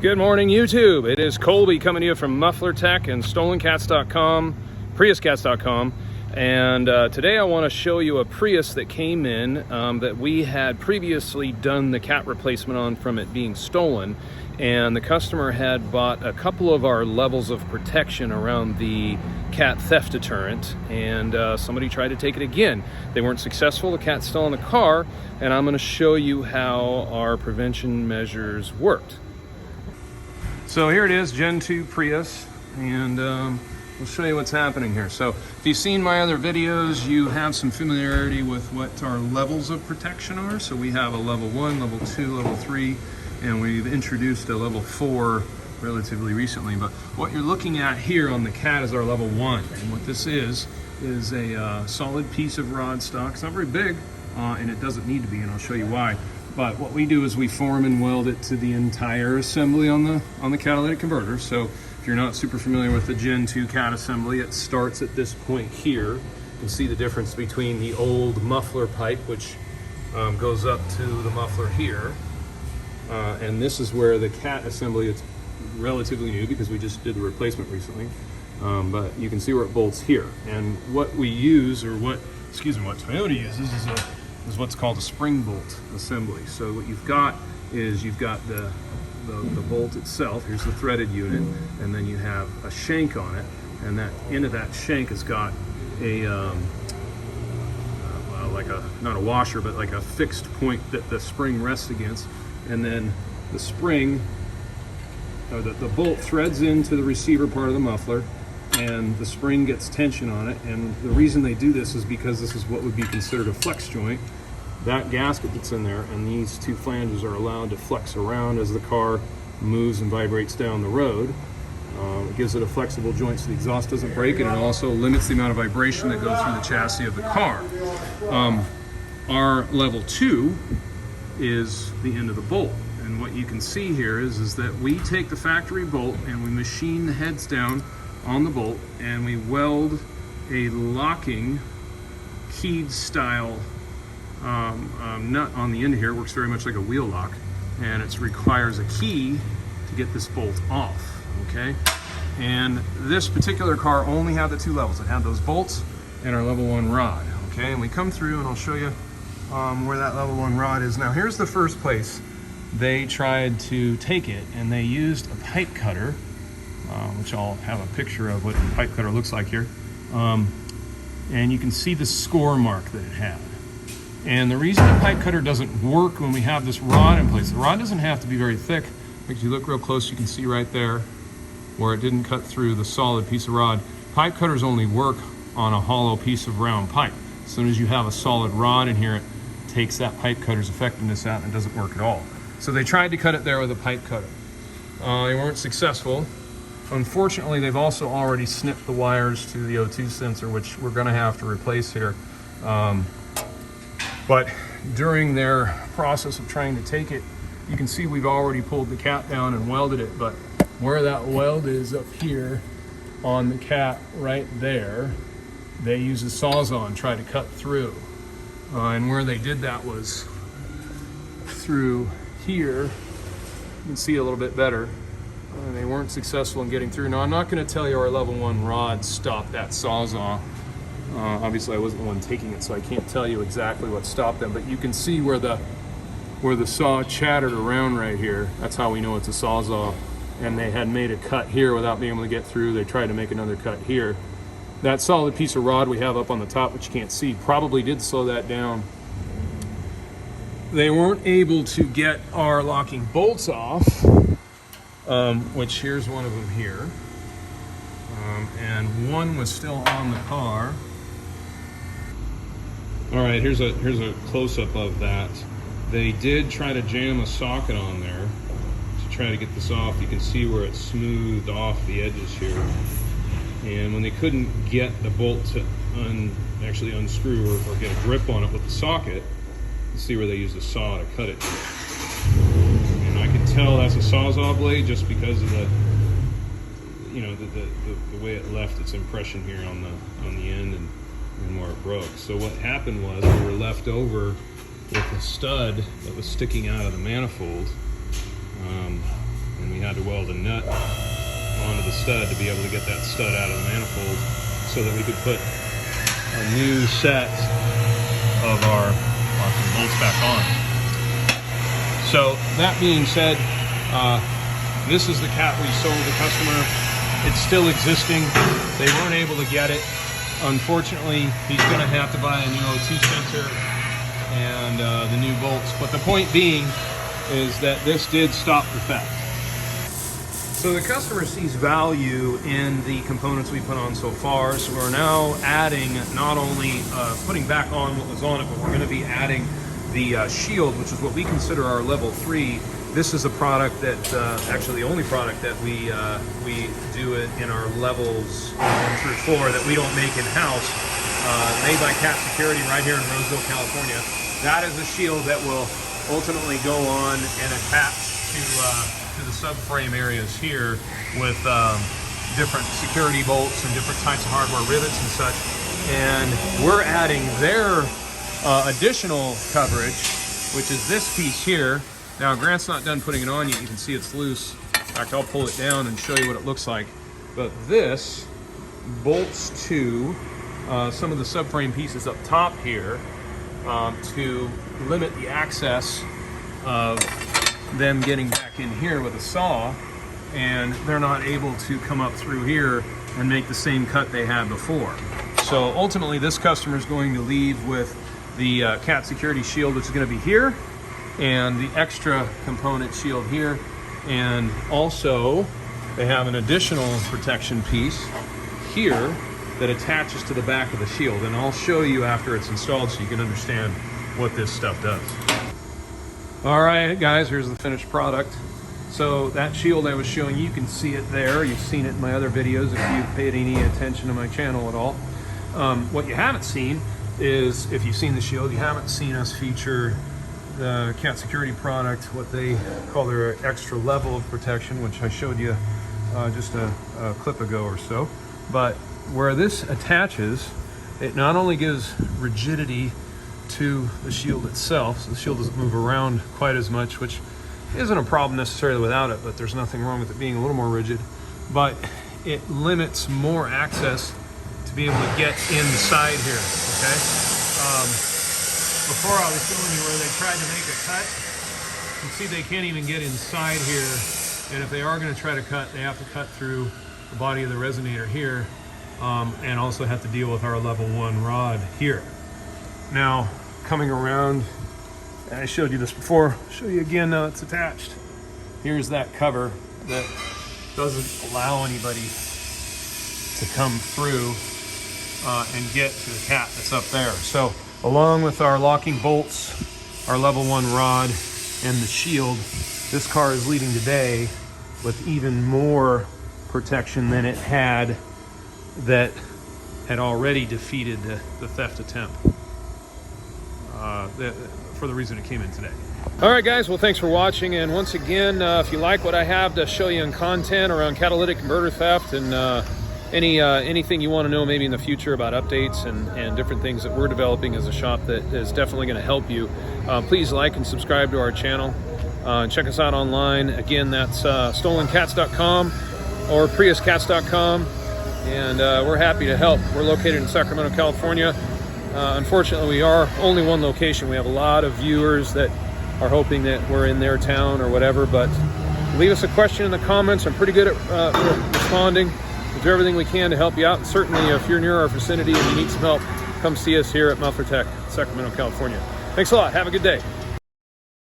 Good morning, YouTube. It is Colby coming to you from Muffler Tech and stolencats.com, priuscats.com. And today I want to show you a Prius that came in that we had previously done the cat replacement on from it being stolen. And the customer had bought a couple of our levels of protection around the cat theft deterrent, and somebody tried to take it again. They weren't successful. The cat's still in the car, and I'm going to show you how our prevention measures worked. So here it is, Gen 2 Prius, and we'll show you what's happening here. So if you've seen my other videos, you have some familiarity with what our levels of protection are. So we have a level 1, level 2, level 3, and we've introduced a level 4 relatively recently. But what you're looking at here on the cat is our level 1. And what this is a solid piece of rod stock. It's not very big, and it doesn't need to be, and I'll show you why. But what we do is we form and weld it to the entire assembly on the catalytic converter. So if you're not super familiar with the Gen 2 cat assembly, it starts at this point here. You can see the difference between the old muffler pipe, which goes up to the muffler here. And this is where the cat assembly, it's relatively new because we just did the replacement recently. But you can see where it bolts here. And what we use, or what Toyota uses is what's called a spring bolt assembly. So what you've got is you've got the bolt itself. Here's the threaded unit, and then you have a shank on it, and that end of that shank has got a like a, not a washer, but like a fixed point that the spring rests against, and then the spring, or the bolt threads into the receiver part of the muffler, and the spring gets tension on it. And the reason they do this is because this is what would be considered a flex joint. That gasket that's in there, and these two flanges are allowed to flex around as the car moves and vibrates down the road. It gives it a flexible joint so the exhaust doesn't break, and it also limits the amount of vibration that goes through the chassis of the car. Our level 2 is the end of the bolt. And what you can see here is that we take the factory bolt and we machine the heads down on the bolt, and we weld a locking keyed style nut on the end here. It works very much like a wheel lock, and it requires a key to get this bolt off, okay? And this particular car only had the 2 levels. It had those bolts and our level 1 rod, okay? And we come through and I'll show you where that level 1 rod is. Now here's the first place they tried to take it, and they used a pipe cutter, which I'll have a picture of what the pipe cutter looks like here. And you can see the score mark that it had. And the reason the pipe cutter doesn't work when we have this rod in place, the rod doesn't have to be very thick. If you look real close, you can see right there where it didn't cut through the solid piece of rod. Pipe cutters only work on a hollow piece of round pipe. As soon as you have a solid rod in here, it takes that pipe cutter's effectiveness out and it doesn't work at all. So they tried to cut it there with a pipe cutter. They weren't successful. Unfortunately, they've also already snipped the wires to the O2 sensor, which we're going to have to replace here. But during their process of trying to take it, you can see we've already pulled the cat down and welded it, but where that weld is up here on the cat right there, they used a sawzall and tried to cut through. And where they did that was through here. You can see a little bit better. They weren't successful in getting through. Now, I'm not going to tell you our level 1 rod stopped that sawzall. Obviously, I wasn't the one taking it, so I can't tell you exactly what stopped them. But you can see where the saw chattered around right here. That's how we know it's a sawzall. And they had made a cut here without being able to get through. They tried to make another cut here. That solid piece of rod we have up on the top, which you can't see, probably did slow that down. They weren't able to get our locking bolts off. Which here's one of them here, and one was still on the car. All right, here's a close-up of that. They did try to jam a socket on there to try to get this off. You can see where it's smoothed off the edges here, and when they couldn't get the bolt to actually unscrew or get a grip on it with the socket, you see where they used a saw to cut it. I can tell that's a sawzall blade just because of the way it left its impression here on the end and where it broke. So what happened was we were left over with a stud that was sticking out of the manifold, and we had to weld a nut onto the stud to be able to get that stud out of the manifold so that we could put a new set of our bolts back on. So that being said, this is the cat we sold the customer. It's still existing. They weren't able to get it. Unfortunately, he's going to have to buy a new OT sensor and the new bolts. But the point being is that this did stop the theft. So the customer sees value in the components we put on so far. So we're now adding, not only putting back on what was on it, but we're going to be adding the shield, which is what we consider our level 3. This is a product that, actually the only product that we do it in our levels 1 through 4 that we don't make in-house, made by Cat Security right here in Roseville, California. That is a shield that will ultimately go on and attach to the subframe areas here with different security bolts and different types of hardware rivets and such. And we're adding their additional coverage, which is this piece here. Now, Grant's not done putting it on yet. You can see it's loose. In fact, I'll pull it down and show you what it looks like. But this bolts to some of the subframe pieces up top here to limit the access of them getting back in here with a saw, and they're not able to come up through here and make the same cut they had before. So ultimately, this customer is going to leave with the Cat Security shield, which is going to be here, and the extra component shield here, and also they have an additional protection piece here that attaches to the back of the shield, and I'll show you after it's installed so you can understand what this stuff does. All right, guys, here's the finished product. So that shield I was showing you can see it there. You've seen it in my other videos if you've paid any attention to my channel at all. What you haven't seen is, if you've seen the shield, you haven't seen us feature the Cat Security product, what they call their extra level of protection, which I showed you just a clip ago or so. But where this attaches, it not only gives rigidity to the shield itself, so the shield doesn't move around quite as much, which isn't a problem necessarily without it, but there's nothing wrong with it being a little more rigid, but it limits more access to be able to get inside here, okay? Before I was showing you where they tried to make a cut. You can see they can't even get inside here. And if they are going to try to cut, they have to cut through the body of the resonator here, and also have to deal with our level 1 rod here. Now, coming around, I showed you this before, I'll show you again now it's attached. Here's that cover that doesn't allow anybody to come through and get to the cat that's up there. So, along with our locking bolts, our level 1 rod, and the shield, this car is leaving today with even more protection than it had that had already defeated the theft attempt for the reason it came in today. All right, guys, well, thanks for watching. And once again, if you like what I have to show you in content around catalytic converter theft and anything you want to know maybe in the future about updates and different things that we're developing as a shop that is definitely going to help you, please like and subscribe to our channel. Check us out online. Again, that's stolencats.com or priuscats.com, and we're happy to help. We're located in Sacramento, California. Unfortunately, we are only one location. We have a lot of viewers that are hoping that we're in their town or whatever, but leave us a question in the comments. I'm pretty good at responding. We'll do everything we can to help you out. And certainly, if you're near our vicinity and you need some help, come see us here at Muffler Tech, Sacramento, California. Thanks a lot. Have a good day.